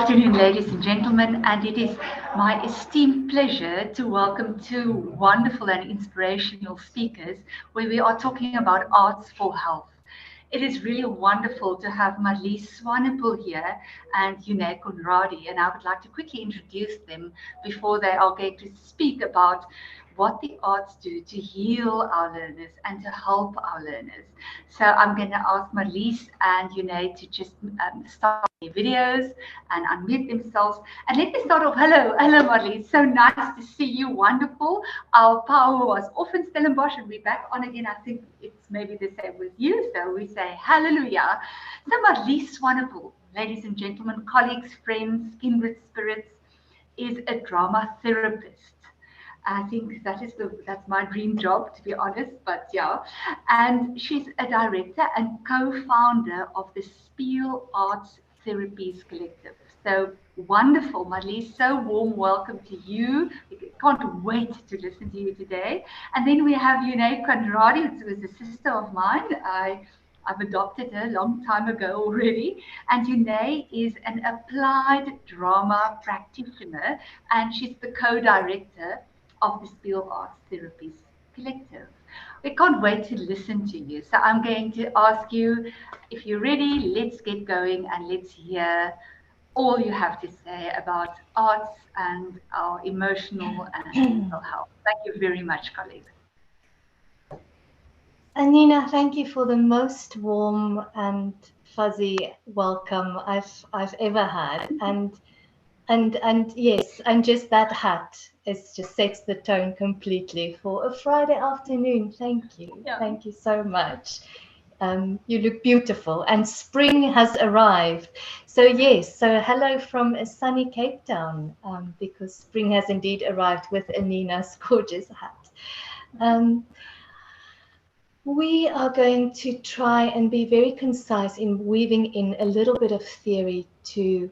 afternoon, ladies and gentlemen, and it is my esteemed pleasure to welcome two wonderful and inspirational speakers where we are talking about arts for health. It is really wonderful to have Marlize Swanepoel here and Yune Conradi, and I would like to quickly introduce them before they are going to speak about what the arts do to heal our learners and to help our learners. So I'm going to ask Marlize and Yune to just start their videos and unmute themselves. And let me start off. Hello Marlize. So nice to see you. Wonderful. Our power was off in Stellenbosch and we're back on again. I think it's maybe the same with you. So we say hallelujah. So Marlize Swanepoel, ladies and gentlemen, colleagues, friends, kindred spirits, is a drama therapist. I think that's my dream job, to be honest. But yeah, and she's a director and co-founder of the SPIEEL Arts Therapies Collective. So wonderful, Marlize. So warm welcome to you. We can't wait to listen to you today. And then we have Yune Conradi, who is a sister of mine. I've adopted her a long time ago already. And Yune is an applied drama practitioner, and she's the co-director of the SPIEEL Arts Therapies Collective. We can't wait to listen to you. So I'm going to ask you, if you're ready, let's get going and let's hear all you have to say about arts and our emotional and mental health. Thank you very much, colleagues. Anina, thank you for the most warm and fuzzy welcome I've ever had, and yes, and just that hat just sets the tone completely for a Friday afternoon. Thank you, Thank you so much. You look beautiful, and spring has arrived. So yes, so hello from a sunny Cape Town, because spring has indeed arrived with Anina's gorgeous hat. We are going to try and be very concise in weaving in a little bit of theory to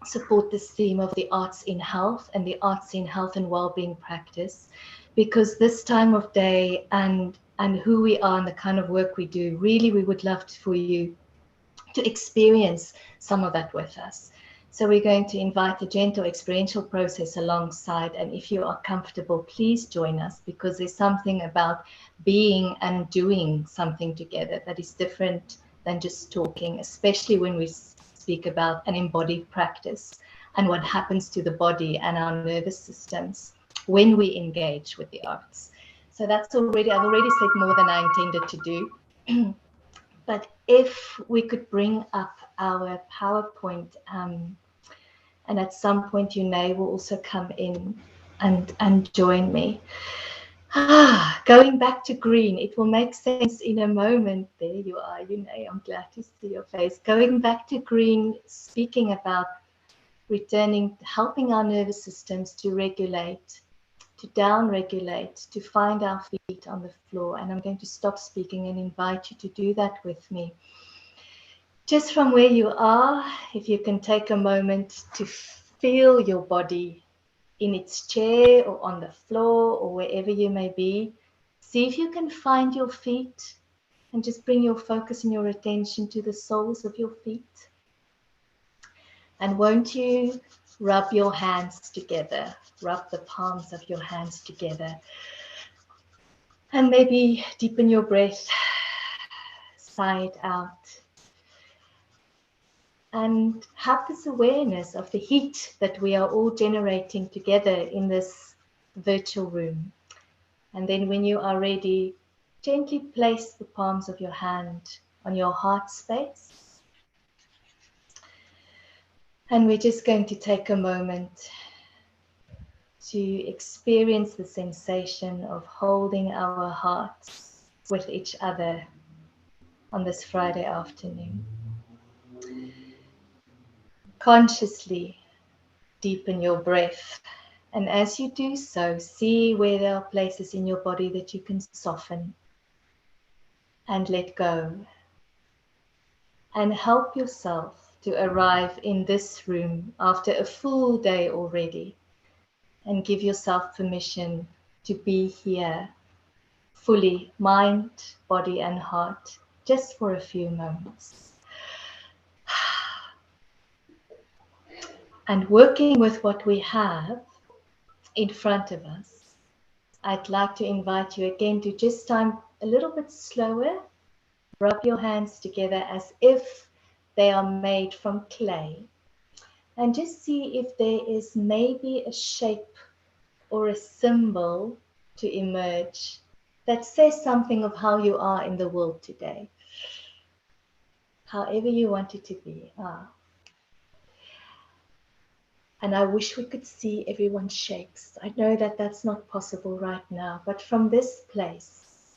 support this theme of the arts in health and the arts in health and well-being practice, because this time of day and who we are and the kind of work we do, really we would love for you to experience some of that with us. So we're going to invite a gentle experiential process alongside, and if you are comfortable, please join us, because there's something about being and doing something together that is different than just talking, especially when we speak about an embodied practice and what happens to the body and our nervous systems when we engage with the arts. So I've already said more than I intended to do. But if we could bring up our PowerPoint, and at some point Yune will also come in and join me. Going back to green, it will make sense in a moment. There you are, Yune, I'm glad to see your face. Going back to green, speaking about returning, helping our nervous systems to regulate, to down-regulate, to find our feet on the floor. And I'm going to stop speaking and invite you to do that with me. Just from where you are, if you can take a moment to feel your body in its chair or on the floor or wherever you may be. See if you can find your feet and just bring your focus and your attention to the soles of your feet. And won't you rub your hands together, rub the palms of your hands together, and maybe deepen your breath, sigh it out. And have this awareness of the heat that we are all generating together in this virtual room. And then when you are ready, gently place the palms of your hand on your heart space. And we're just going to take a moment to experience the sensation of holding our hearts with each other on this Friday afternoon. Consciously deepen your breath, and as you do so, see where there are places in your body that you can soften and let go, and help yourself to arrive in this room after a full day already, and give yourself permission to be here fully, mind, body and heart, just for a few moments. And working with what we have in front of us, I'd like to invite you again to just time a little bit slower. Rub your hands together as if they are made from clay. And just see if there is maybe a shape or a symbol to emerge that says something of how you are in the world today. However you want it to be. And I wish we could see everyone's shapes. I know that that's not possible right now, but from this place,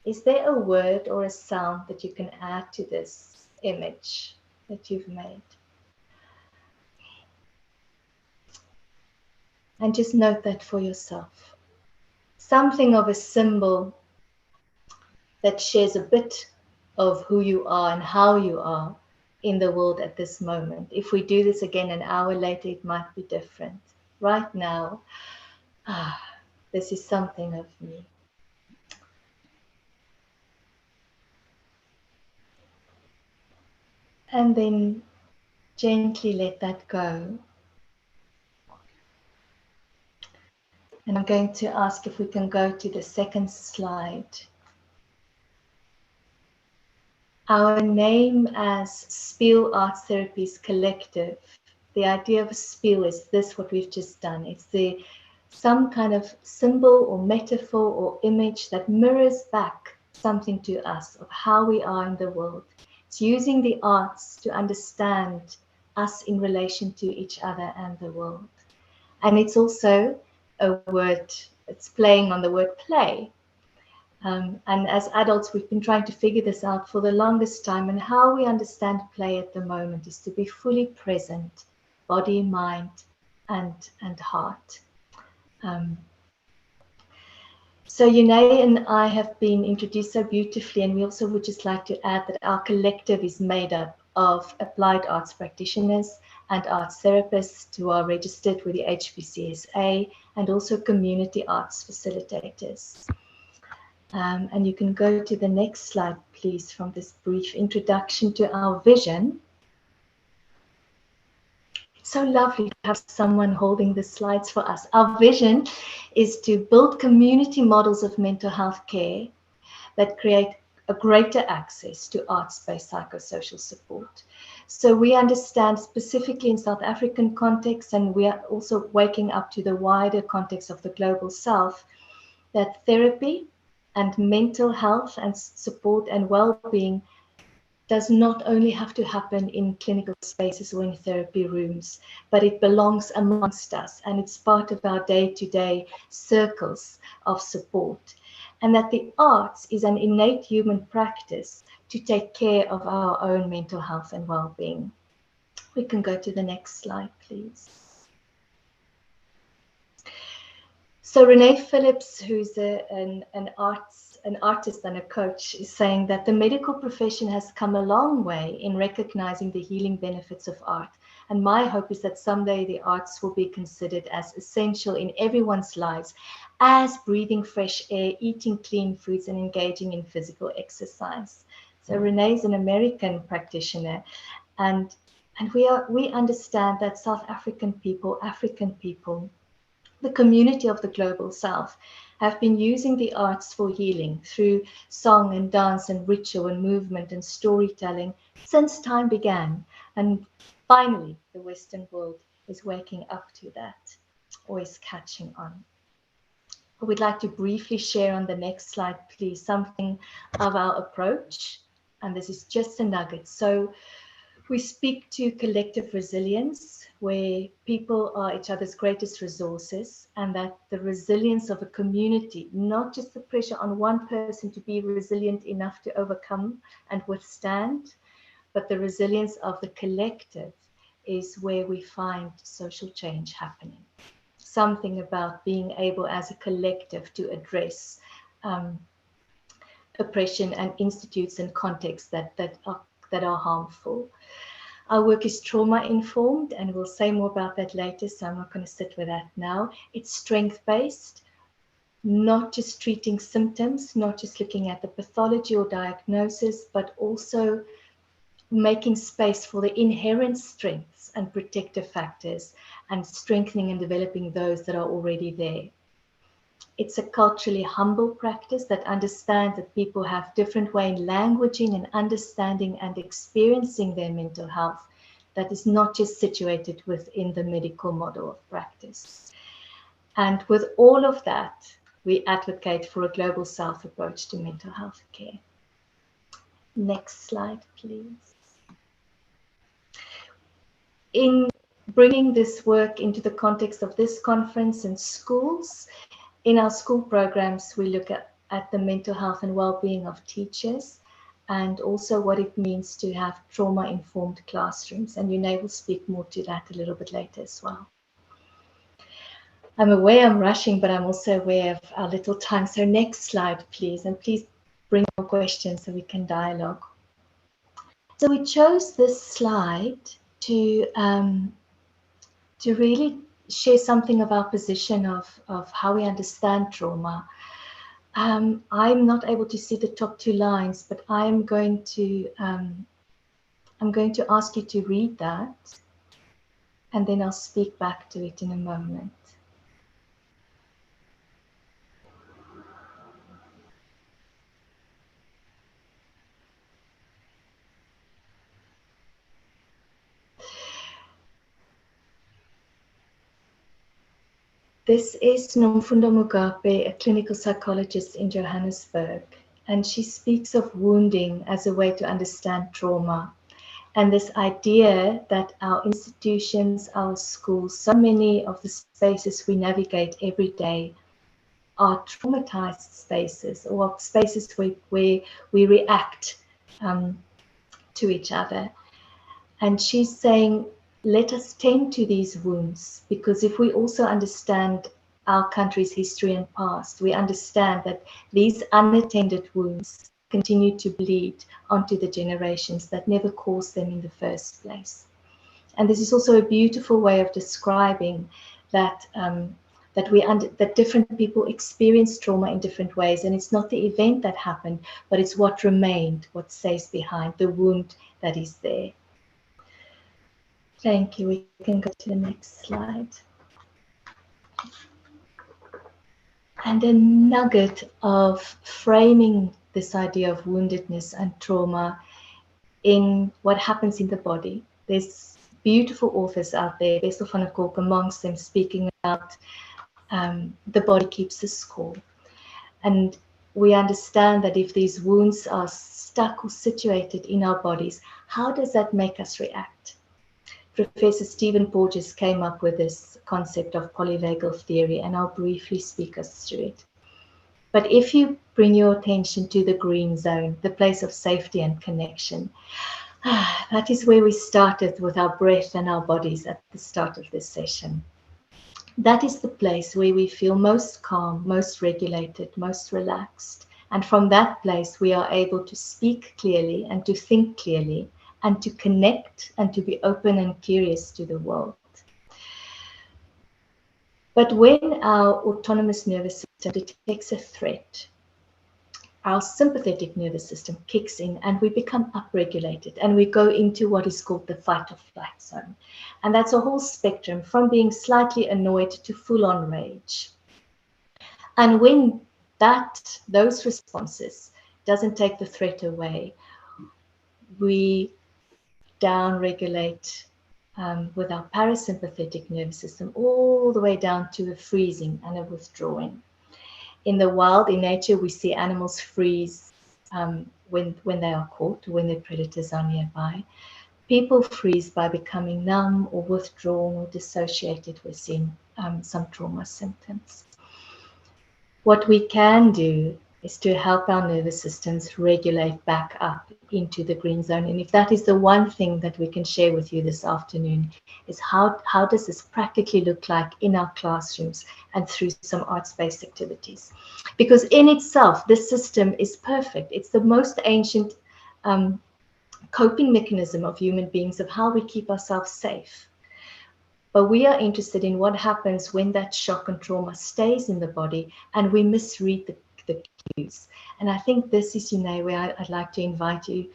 is there a word or a sound that you can add to this image that you've made? And just note that for yourself. Something of a symbol that shares a bit of who you are and how you are in the world at this moment. If we do this again an hour later, it might be different. Right now, this is something of me. And then gently let that go. And I'm going to ask if we can go to the second slide. Our name as SPIEEL Arts Therapies Collective, the idea of a SPIEEL is this, what we've just done. It's some kind of symbol or metaphor or image that mirrors back something to us of how we are in the world. It's using the arts to understand us in relation to each other and the world. And it's also a word, it's playing on the word play. And as adults, we've been trying to figure this out for the longest time. And how we understand play at the moment is to be fully present, body, mind, and heart. So Yunei and I have been introduced so beautifully, and we also would just like to add that our collective is made up of applied arts practitioners and arts therapists who are registered with the HPCSA, and also community arts facilitators. And you can go to the next slide, please, from this brief introduction to our vision. It's so lovely to have someone holding the slides for us. Our vision is to build community models of mental health care that create a greater access to arts-based psychosocial support. So we understand specifically in South African context, and we are also waking up to the wider context of the global South, that therapy and mental health and support and well-being does not only have to happen in clinical spaces or in therapy rooms, but it belongs amongst us, and it's part of our day-to-day circles of support. And that the arts is an innate human practice to take care of our own mental health and well-being. We can go to the next slide, please. So Renee Phillips, who's an artist and a coach, is saying that the medical profession has come a long way in recognizing the healing benefits of art. And my hope is that someday the arts will be considered as essential in everyone's lives, as breathing fresh air, eating clean foods, and engaging in physical exercise. So Renee is an American practitioner, and we understand that South African people, African people, the community of the global South, have been using the arts for healing through song and dance and ritual and movement and storytelling since time began. And finally, the Western world is waking up to that, or is catching on. We'd like to briefly share on the next slide, please, something of our approach. And this is just a nugget. So we speak to collective resilience, where people are each other's greatest resources, and that the resilience of a community, not just the pressure on one person to be resilient enough to overcome and withstand, but the resilience of the collective is where we find social change happening. Something about being able as a collective to address oppression and institutes and contexts that are harmful. Our work is trauma-informed, and we'll say more about that later, so I'm not going to sit with that now. It's strength-based, not just treating symptoms, not just looking at the pathology or diagnosis, but also making space for the inherent strengths and protective factors, and strengthening and developing those that are already there. It's a culturally humble practice that understands that people have different way in languaging and understanding and experiencing their mental health, that is not just situated within the medical model of practice. And with all of that, we advocate for a global South approach to mental health care. Next slide, please. In bringing this work into the context of this conference and schools, in our school programs, we look at the mental health and well-being of teachers, and also what it means to have trauma-informed classrooms. And Yune will speak more to that a little bit later as well. I'm aware I'm rushing, but I'm also aware of our little time. So next slide, please. And please bring more questions so we can dialogue. So we chose this slide to really share something of our position of how we understand trauma. I'm not able to see the top two lines, but I'm going to ask you to read that, and then I'll speak back to it in a moment. This is Nomfundo Mugabe, a clinical psychologist in Johannesburg, and she speaks of wounding as a way to understand trauma. And this idea that our institutions, our schools, so many of the spaces we navigate every day are traumatized spaces, or spaces where we react to each other. And she's saying, let us tend to these wounds, because if we also understand our country's history and past, we understand that these unattended wounds continue to bleed onto the generations that never caused them in the first place. And this is also a beautiful way of describing that that different people experience trauma in different ways, and it's not the event that happened, but it's what remained, what stays behind, the wound that is there. Thank you. We can go to the next slide. And a nugget of framing this idea of woundedness and trauma in what happens in the body. There's beautiful authors out there, Bessel van der Kolk amongst them, speaking about the body keeps the score. And we understand that if these wounds are stuck or situated in our bodies, how does that make us react? Professor Stephen Porges came up with this concept of polyvagal theory, and I'll briefly speak us through it. But if you bring your attention to the green zone, the place of safety and connection, that is where we started with our breath and our bodies at the start of this session. That is the place where we feel most calm, most regulated, most relaxed. And from that place, we are able to speak clearly and to think clearly, and to connect and to be open and curious to the world. But when our autonomous nervous system detects a threat, our sympathetic nervous system kicks in and we become upregulated, and we go into what is called the fight or flight zone. And that's a whole spectrum from being slightly annoyed to full-on rage. And when those responses doesn't take the threat away, we down-regulate with our parasympathetic nervous system all the way down to a freezing and a withdrawing. In the wild, in nature, we see animals freeze when they are caught, when their predators are nearby. People freeze by becoming numb or withdrawn or dissociated within some trauma symptoms. What we can do is to help our nervous systems regulate back up into the green zone. And if that is the one thing that we can share with you this afternoon, is how does this practically look like in our classrooms and through some arts-based activities? Because in itself, this system is perfect. It's the most ancient coping mechanism of human beings, of how we keep ourselves safe. But we are interested in what happens when that shock and trauma stays in the body and we misread the cues. And I think this is, where I'd like to invite you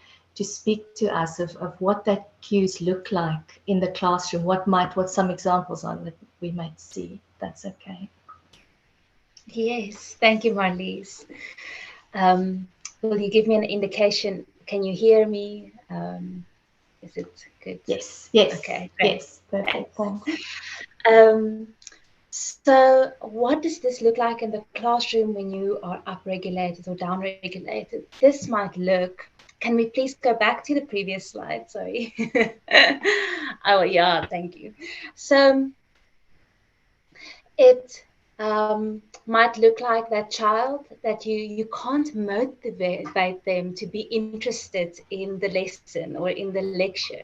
speak to us of what that cues look like in the classroom, what some examples are that we might see. That's okay. Yes, thank you, Marlize. Will you give me an indication? Can you hear me? Is it good? Yes, yes, Okay, great. yes, perfect, thanks. Um, so what does this look like in the classroom when you are upregulated or downregulated? This might look, can we please go back to the previous slide? Sorry. Oh, yeah, thank you. So it might look like that child that you can't motivate them to be interested in the lesson or in the lecture.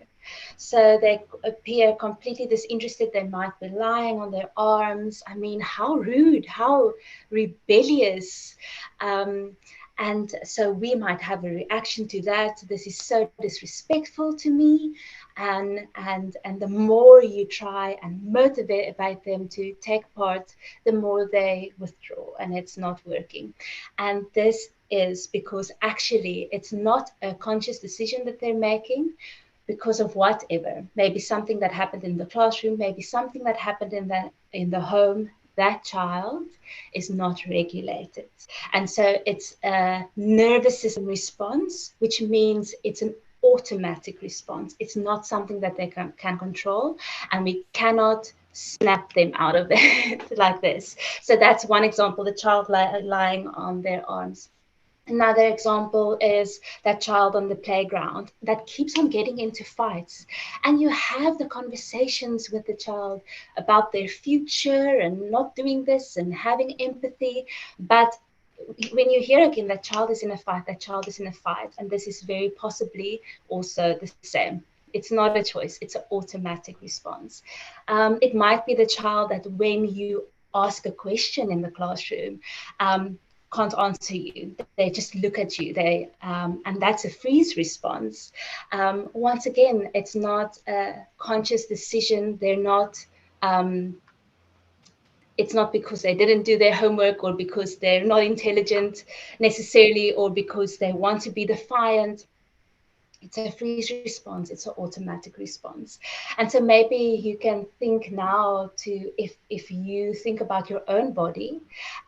So they appear completely disinterested. They might be lying on their arms. I mean, how rude, how rebellious. And so we might have a reaction to that. This is so disrespectful to me. And the more you try and motivate them to take part, the more they withdraw, and it's not working. And this is because actually it's not a conscious decision that they're making, because of whatever, maybe something that happened in the classroom, maybe something that happened in the home. That child is not regulated, and so it's a nervous system response, which means it's an automatic response. It's not something that they can control, and we cannot snap them out of it like this. So that's one example, the child lying on their arms. Another example is that child on the playground that keeps on getting into fights, and you have the conversations with the child about their future and not doing this and having empathy. But when you hear again that child is in a fight, that child is in a fight, and this is very possibly also the same. It's not a choice, it's an automatic response. It might be the child that when you ask a question in the classroom, can't answer you. They just look at you. And that's a freeze response. Once again, it's not a conscious decision. They're not. It's not because they didn't do their homework or because they're not intelligent necessarily or because they want to be defiant. It's a freeze response. It's an automatic response. And so maybe you can think now to, if you think about your own body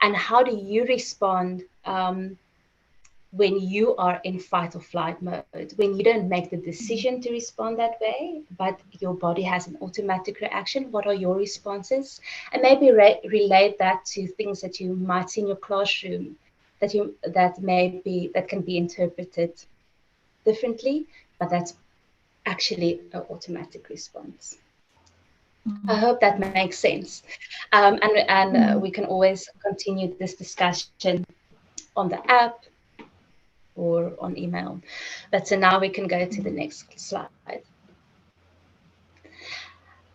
and how do you respond when you are in fight or flight mode, when you don't make the decision to respond that way, but your body has an automatic reaction. What are your responses? And maybe relate that to things that you might see in your classroom that can be interpreted differently, but that's actually an automatic response. I hope that makes sense. And we can always continue this discussion on the app or on email. But so now we can go to the next slide.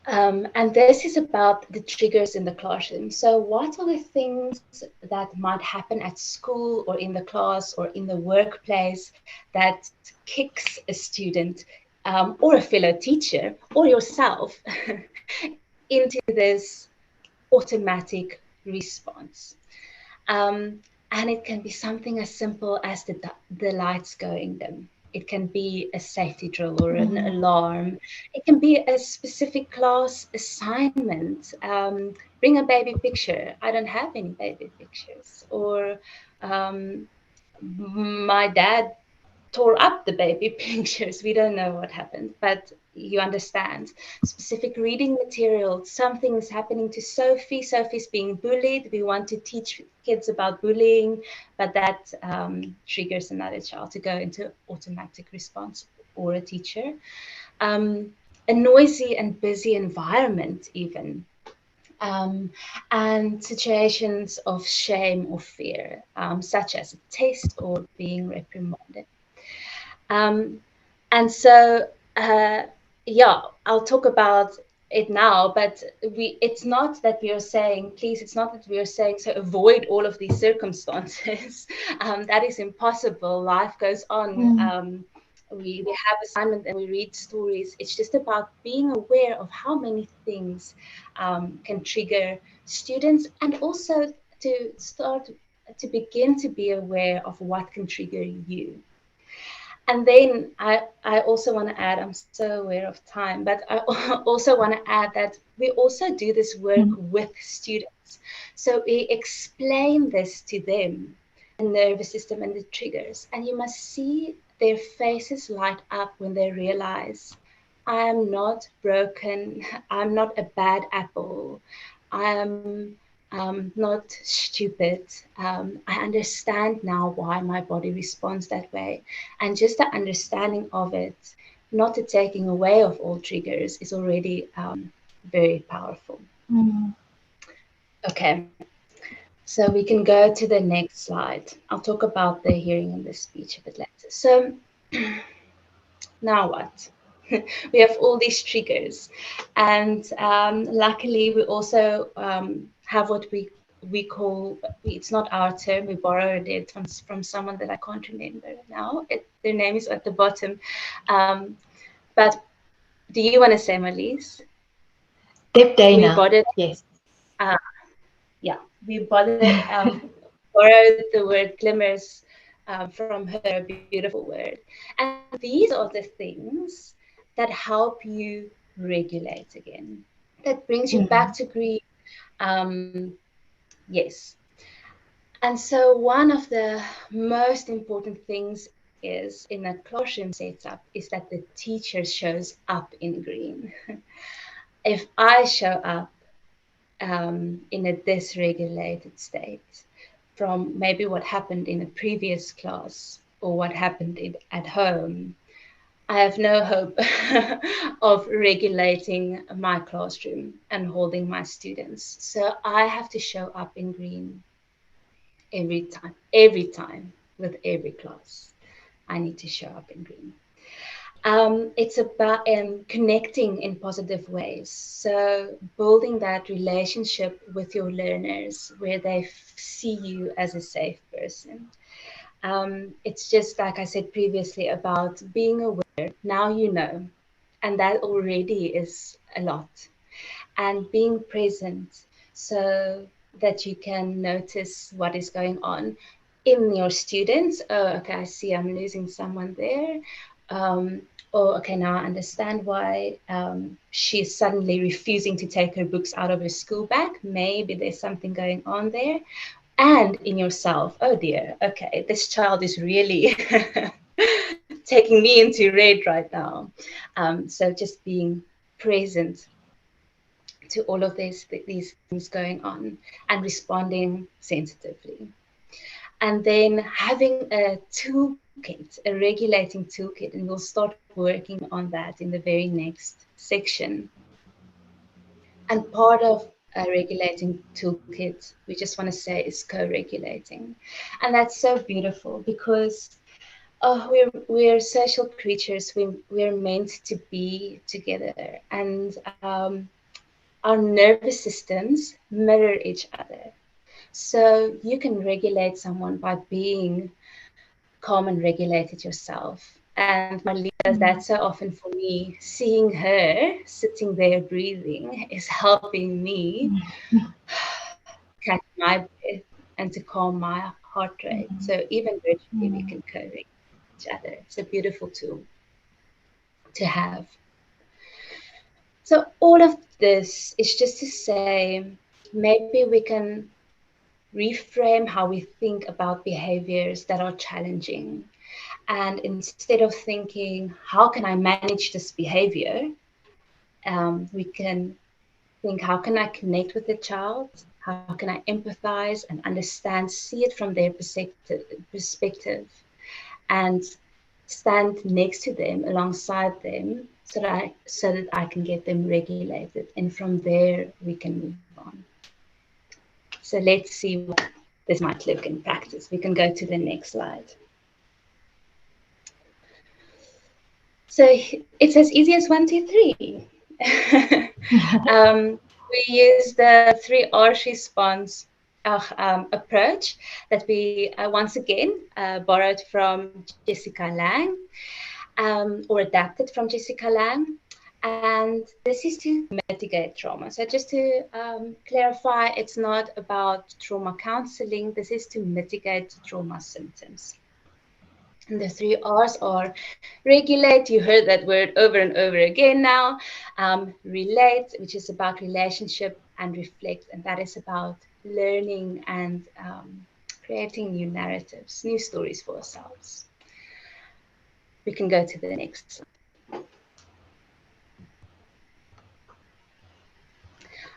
And this is about the triggers in the classroom. So what are the things that might happen at school or in the class or in the workplace that kicks a student or a fellow teacher or yourself into this automatic response? And it can be something as simple as the lights going dim. It can be a safety drill or an alarm. It can be a specific class assignment. Bring a baby picture. I don't have any baby pictures. Or my dad tore up the baby pictures. We don't know what happened, but you understand. Specific reading material. Something is happening to Sophie. Sophie's being bullied. We want to teach kids about bullying, but that triggers another child to go into automatic response or a teacher. A noisy and busy environment even. And situations of shame or fear, such as a test or being reprimanded. And so, yeah, I'll talk about it now, but it's not that we are saying, please, it's not that we are saying, so avoid all of these circumstances. That is impossible. Life goes on. We have assignment and we read stories. It's just about being aware of how many things can trigger students, and also to begin to be aware of what can trigger you. And then I also want to add, I'm so aware of time, but I also want to add that we also do this work with students. So we explain this to them, the nervous system and the triggers. And you must see their faces light up when they realize, I am not broken. I'm not a bad apple. I am not stupid. I understand now why my body responds that way. And just the understanding of it, not the taking away of all triggers, is already very powerful. Okay, so we can go to the next slide. I'll talk about the hearing and the speech a bit later. So now what? We have all these triggers, and luckily we also have what we call, it's not our term, we borrowed it from someone that I can't remember now. Their name is at the bottom. But do you want to say, Marlize? Deb Dana. We borrowed, yes. Yeah, we borrowed the word glimmers from her beautiful word. And these are the things that help you regulate again. That brings you back to grief. Yes. And so one of the most important things is in a classroom setup is that the teacher shows up in green. If I show up in a dysregulated state from maybe what happened in a previous class or what happened at home, I have no hope of regulating my classroom and holding my students. So I have to show up in green every time with every class. I need to show up in green. It's about connecting in positive ways. So building that relationship with your learners where they see you as a safe person. It's just like I said previously about being aware. Now you know, and that already is a lot. And being present so that you can notice what is going on in your students. Oh, okay, I see I'm losing someone there. Oh, okay, now I understand why she's suddenly refusing to take her books out of her school bag. Maybe there's something going on there. And in yourself, oh dear, okay, this child is really taking me into red right now. So just being present to all of these things going on and responding sensitively. And then having a toolkit, a regulating toolkit, and we'll start working on that in the very next section. And part of a regulating toolkit, we just want to say, is co-regulating. And that's so beautiful because we're social creatures. We're meant to be together. And our nervous systems mirror each other. So you can regulate someone by being calm and regulated yourself. And Marlize does that so often for me. Seeing her sitting there breathing is helping me catch my breath and to calm my heart rate. So even virtually we can co-regulate each other. It's a beautiful tool to have. So all of this is just to say, maybe we can reframe how we think about behaviors that are challenging. And instead of thinking, how can I manage this behavior? We can think, how can I connect with the child? How can I empathize and understand, see it from their perspective, and stand next to them, alongside them, so that I can get them regulated. And from there, we can move on. So let's see what this might look in practice. We can go to the next slide. So it's as easy as 1, 2, 3. We use the 3 R's response approach that we once again borrowed from Jessica Lang, or adapted from Jessica Lang. And this is to mitigate trauma. So just to clarify, it's not about trauma counseling. This is to mitigate trauma symptoms. And the 3 R's are regulate. You heard that word over and over again now. Relate, which is about relationship, and reflect, and that is about learning and creating new narratives, new stories for ourselves. We can go to the next slide.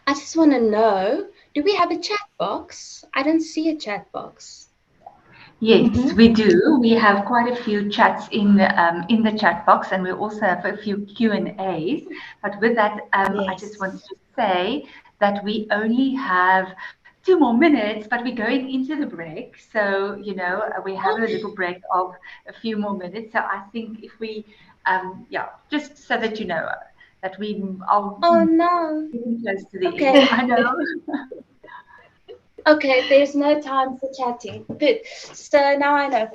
I just want to know, do we have a chat box? I don't see a chat box. Yes, we do. We have quite a few chats in the chat box, and we also have a few Q&As. But with that, I just wanted to say that we only have 2 more minutes, but we're going into the break. So, you know, we have a little break of a few more minutes. So I think if we, yeah, just so that you know that we are getting close to the end. I know. Okay, there's no time for chatting. Good. So now I know.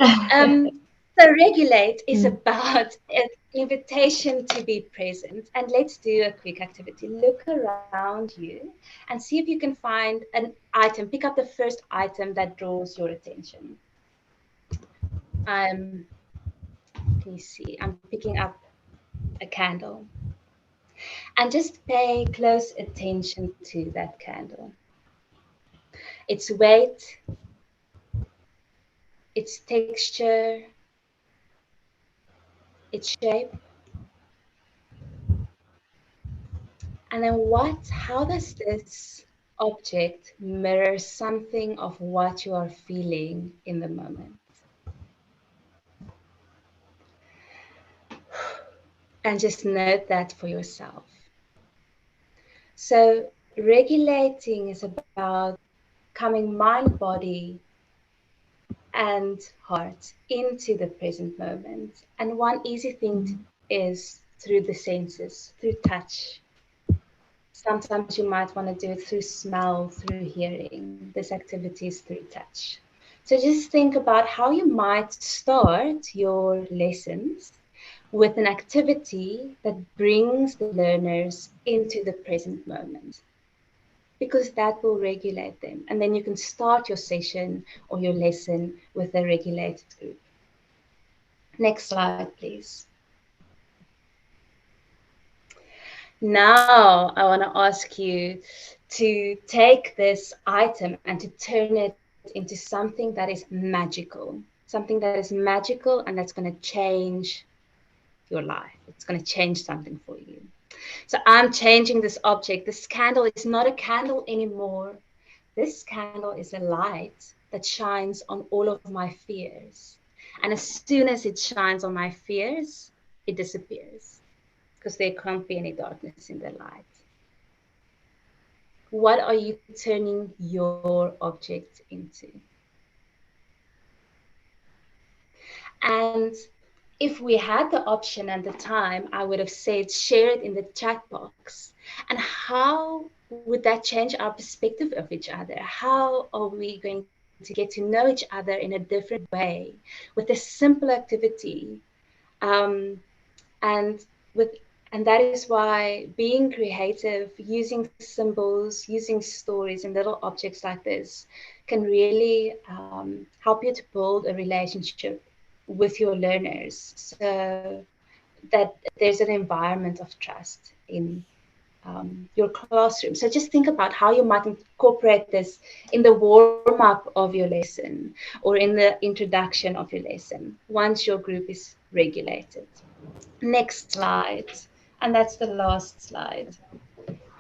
So regulate is about an invitation to be present. And let's do a quick activity. Look around you and see if you can find an item. Pick up the first item that draws your attention. Can you see? I'm picking up a candle. And just pay close attention to that candle. Its weight, its texture, its shape. And then how does this object mirror something of what you are feeling in the moment? And just note that for yourself. So regulating is about coming mind, body, and heart into the present moment. And one easy thing is through the senses, through touch. Sometimes you might want to do it through smell, through hearing. This activity is through touch. So just think about how you might start your lessons with an activity that brings the learners into the present moment, because that will regulate them. And then you can start your session or your lesson with a regulated group. Next slide, please. Now I want to ask you to take this item and to turn it into something that is magical. Something that is magical and that's going to change your life. It's going to change something for you. So I'm changing this object. This candle is not a candle anymore. This candle is a light that shines on all of my fears. And as soon as it shines on my fears, it disappears, because there can't be any darkness in the light. What are you turning your object into? And if we had the option and the time, I would have said share it in the chat box. And how would that change our perspective of each other? How are we going to get to know each other in a different way with a simple activity? And that is why being creative, using symbols, using stories and little objects like this can really help you to build a relationship with your learners, so that there's an environment of trust in your classroom. So just think about how you might incorporate this in the warm-up of your lesson or in the introduction of your lesson once your group is regulated. Next slide. And that's the last slide.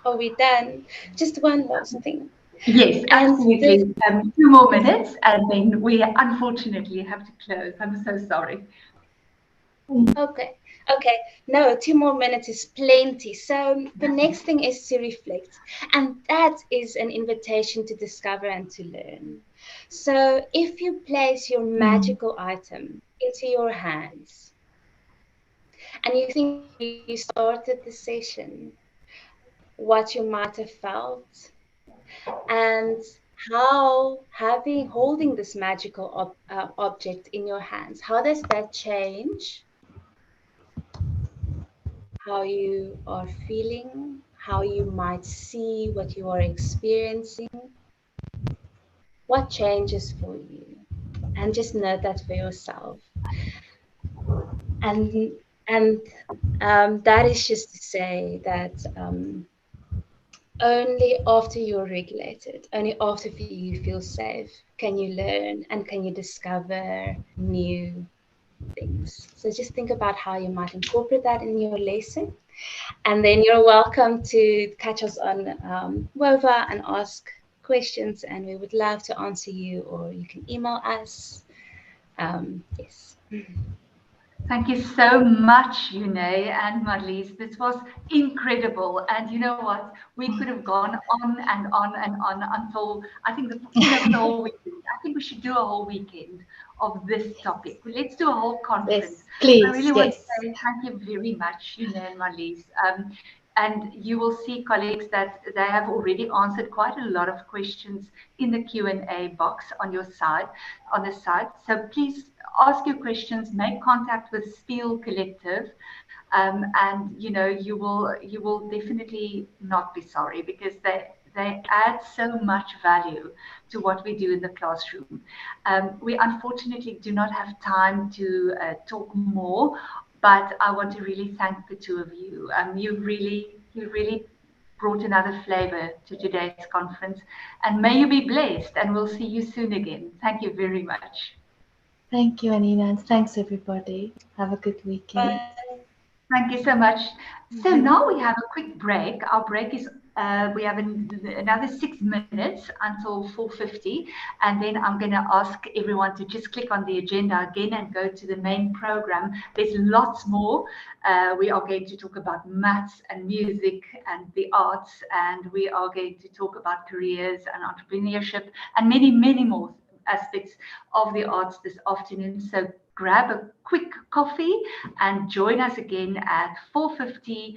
Are we done? Just one last thing. Yes, absolutely. 2 more minutes, and then we unfortunately have to close. I'm so sorry. Okay. No, 2 more minutes is plenty. So the next thing is to reflect. And that is an invitation to discover and to learn. So if you place your magical item into your hands, and you think you started the session, what you might have felt, and how holding this magical object in your hands, how does that change how you are feeling, how you might see what you are experiencing, what changes for you? And just note that for yourself. And that is just to say that only after you're regulated, only after you feel safe, can you learn and can you discover new things. So just think about how you might incorporate that in your lesson. And then you're welcome to catch us on WOVA and ask questions, and we would love to answer you, or you can email us. Yes. Thank you so much, Yune and Marlize. This was incredible. And you know what? We could have gone on and on and on until I think the whole weekend. I think we should do a whole weekend of this topic. Let's do a whole conference. Yes, please. I really want to Yes. say thank you very much, Yune and Marlize. And you will see, colleagues, that they have already answered quite a lot of questions in the Q&A box on your side, on the site. So please ask your questions, make contact with SPIEEL Collective, and you will definitely not be sorry, because they add so much value to what we do in the classroom. We unfortunately do not have time to talk more, but I want to really thank the two of you. You really brought another flavor to today's conference, and may you be blessed, and we'll see you soon again. Thank you very much. Thank you, Anina, and thanks everybody. Have a good weekend. Bye. Thank you so much. So now we have a quick break. Our break is we have another 6 minutes until 4:50, and then I'm going to ask everyone to just click on the agenda again and go to the main program. There's lots more. We are going to talk about maths and music and the arts, and we are going to talk about careers and entrepreneurship and many, many more aspects of the arts this afternoon. So grab a quick coffee and join us again at 4:50.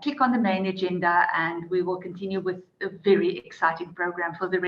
Click on the main agenda, and we will continue with a very exciting program for the rest